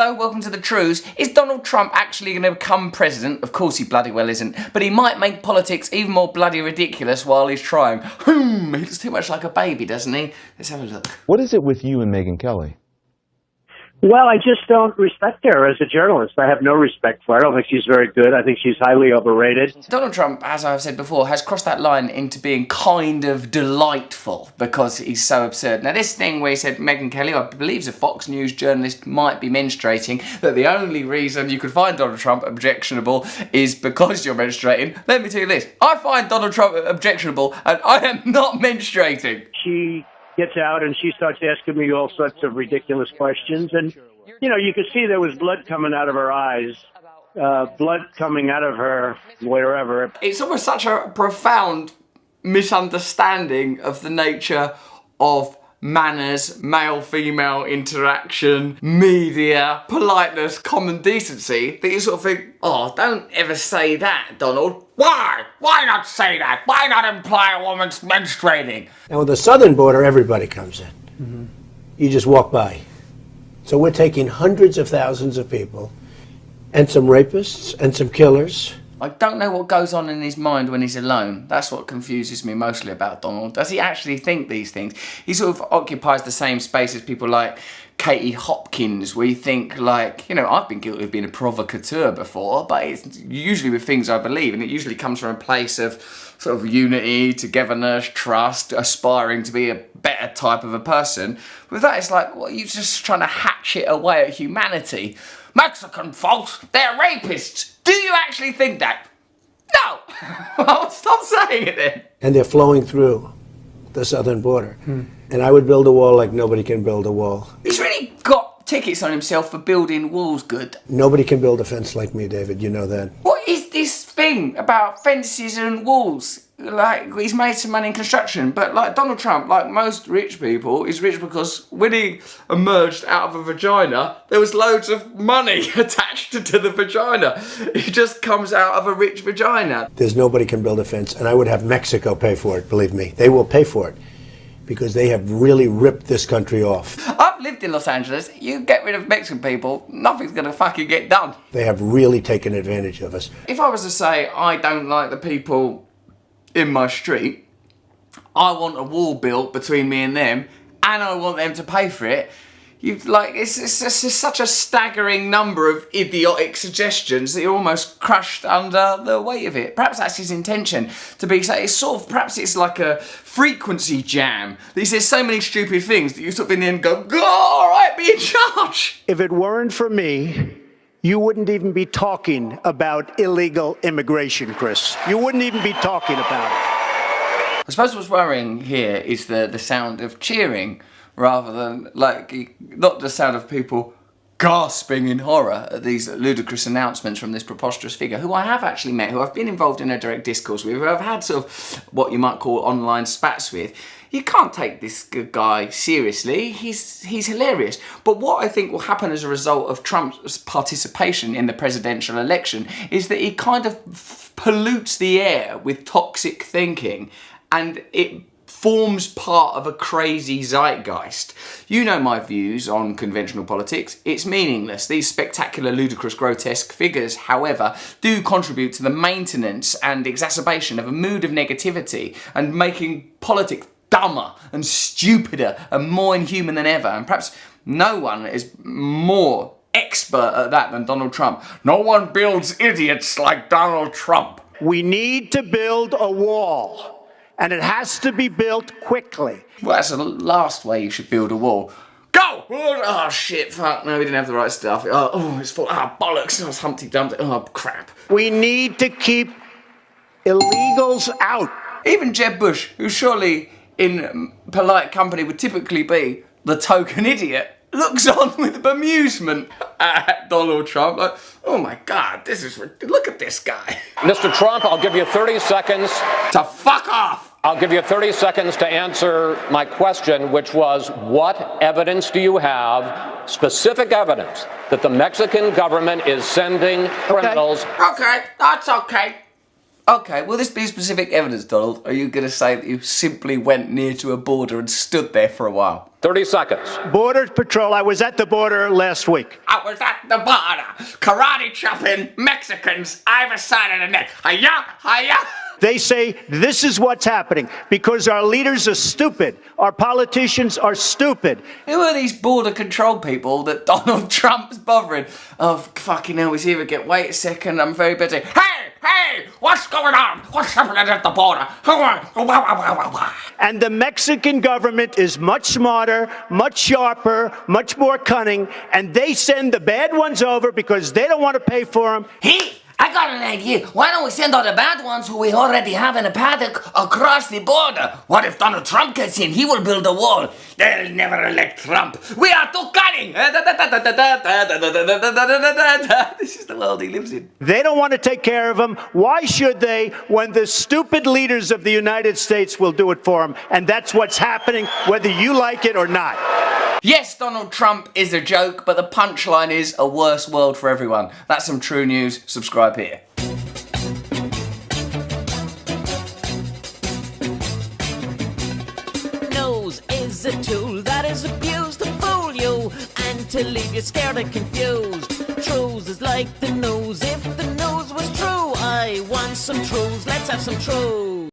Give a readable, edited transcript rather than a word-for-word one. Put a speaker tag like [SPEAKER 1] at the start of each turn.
[SPEAKER 1] Hello, welcome to the Trews. Is Donald Trump actually going to become president? Of course he bloody well isn't. But he might make politics even more bloody ridiculous while he's trying. He looks too much like a baby, doesn't he? Let's have a look.
[SPEAKER 2] What is it with you and Megyn Kelly?
[SPEAKER 3] Well, I just don't respect her as a journalist. I have no respect for her. I don't think she's very good. I think she's highly overrated.
[SPEAKER 1] Donald Trump, as I've said before, has crossed that line into being kind of delightful because he's so absurd. Now, this thing where he said Megyn Kelly, I believe a Fox News journalist, might be menstruating, that the only reason you could find Donald Trump objectionable is because you're menstruating. Let me tell you this. I find Donald Trump objectionable and I am not menstruating.
[SPEAKER 3] She gets out and she starts asking me all sorts of ridiculous questions. And, you know, you could see there was blood coming out of her eyes, blood coming out of her wherever.
[SPEAKER 1] It's almost such a profound misunderstanding of the nature of manners, male-female interaction, media, politeness, common decency, that you sort of think, oh, don't ever say that, Donald. Why? Why not say that? Why not imply a woman's menstruating?
[SPEAKER 4] And with the southern border, everybody comes in. Mm-hmm. You just walk by. So we're taking hundreds of thousands of people, and some rapists, and some killers.
[SPEAKER 1] I don't know what goes on in his mind when he's alone. That's what confuses me mostly about Donald. Does he actually think these things? He sort of occupies the same space as people like Katie Hopkins, where you think, like, you know, I've been guilty of being a provocateur before, but it's usually with things I believe, and it usually comes from a place of sort of unity, togetherness, trust, aspiring to be a better type of a person. With that, it's like, well, you're just trying to hatchet away at humanity. Mexican folks, they're rapists. Do you actually think that? No! Well, stop saying it then.
[SPEAKER 4] And they're flowing through the southern border. And I would build a wall like nobody can build a wall.
[SPEAKER 1] He's really got tickets on himself for building walls good.
[SPEAKER 4] Nobody can build a fence like me, David. You know that.
[SPEAKER 1] What is this thing about fences and walls? Like, he's made some money in construction, but like Donald Trump, like most rich people, is rich because when he emerged out of a vagina, there was loads of money attached to the vagina. He just comes out of a rich vagina.
[SPEAKER 4] There's nobody can build a fence, and I would have Mexico pay for it, believe me. They will pay for it, because they have really ripped this country off.
[SPEAKER 1] I've lived in Los Angeles. You get rid of Mexican people, nothing's gonna fucking get done.
[SPEAKER 4] They have really taken advantage of us.
[SPEAKER 1] If I was to say I don't like the people in my street, I want a wall built between me and them, and I want them to pay for it. It's such a staggering number of idiotic suggestions that you're almost crushed under the weight of it. Perhaps that's his intention, to be, it's sort of, perhaps it's like a frequency jam. That he says so many stupid things that you sort of in the end go, all right, be in charge.
[SPEAKER 5] If it weren't for me, you wouldn't even be talking about illegal immigration, Chris. You wouldn't even be talking about it.
[SPEAKER 1] I suppose what's worrying here is the sound of cheering, rather than, like, not the sound of people gasping in horror at these ludicrous announcements from this preposterous figure, who I have actually met, who I've been involved in a direct discourse with, who I've had sort of what you might call online spats with. You can't take this guy seriously. He's hilarious. But what I think will happen as a result of Trump's participation in the presidential election is that he kind of pollutes the air with toxic thinking, and it forms part of a crazy zeitgeist. You know my views on conventional politics. It's meaningless. These spectacular, ludicrous, grotesque figures, however, do contribute to the maintenance and exacerbation of a mood of negativity and making politics dumber and stupider and more inhuman than ever. And perhaps no one is more expert at that than Donald Trump. No one builds idiots like Donald Trump.
[SPEAKER 5] We need to build a wall, and it has to be built quickly.
[SPEAKER 1] Well, that's the last way you should build a wall. Go! Oh, shit, fuck, no, we didn't have the right stuff. Oh, it's full. Ah, bollocks, it's Humpty Dumpty. Oh, crap.
[SPEAKER 5] We need to keep illegals out.
[SPEAKER 1] Even Jeb Bush, who surely in polite company would typically be the token idiot, looks on with bemusement at Donald Trump, like, oh my God, look at this guy.
[SPEAKER 6] Mr. Trump, I'll give you 30 seconds.
[SPEAKER 1] To fuck off!
[SPEAKER 6] I'll give you 30 seconds to answer my question, which was, what evidence do you have, specific evidence, that the Mexican government is sending criminals?
[SPEAKER 1] Okay, that's okay. Okay, will this be specific evidence, Donald? Are you going to say that you simply went near to a border and stood there for a while?
[SPEAKER 6] 30 seconds.
[SPEAKER 5] Border Patrol, I was at the border last week.
[SPEAKER 1] I was at the border, karate chopping Mexicans either side of the neck. Hi-ya, hi-ya.
[SPEAKER 5] They say this is what's happening because our leaders are stupid. Our politicians are stupid.
[SPEAKER 1] Who are these border control people that Donald Trump's bothering? Oh, fucking hell, he's here again. Wait a second, I'm very busy. Hey, what's going on? What's happening at the border?
[SPEAKER 5] And the Mexican government is much smarter, much sharper, much more cunning, and they send the bad ones over because they don't want to pay for them.
[SPEAKER 1] Hey, I got an idea. Why don't we send all the bad ones who we already have in a paddock across the border? What if Donald Trump gets in? He will build a wall. They'll never elect Trump. We are too cunning. This is the world he lives in.
[SPEAKER 5] They don't want to take care of them. Why should they when the stupid leaders of the United States will do it for them? And that's what's happening, whether you like it or not.
[SPEAKER 1] Yes, Donald Trump is a joke, but the punchline is a worse world for everyone. That's some true news. Subscribe here.
[SPEAKER 7] Nose is a tool that is abused to fool you and to leave you scared and confused. Trews is like the nose. If the nose was true, I want some Trews. Let's have some Trews.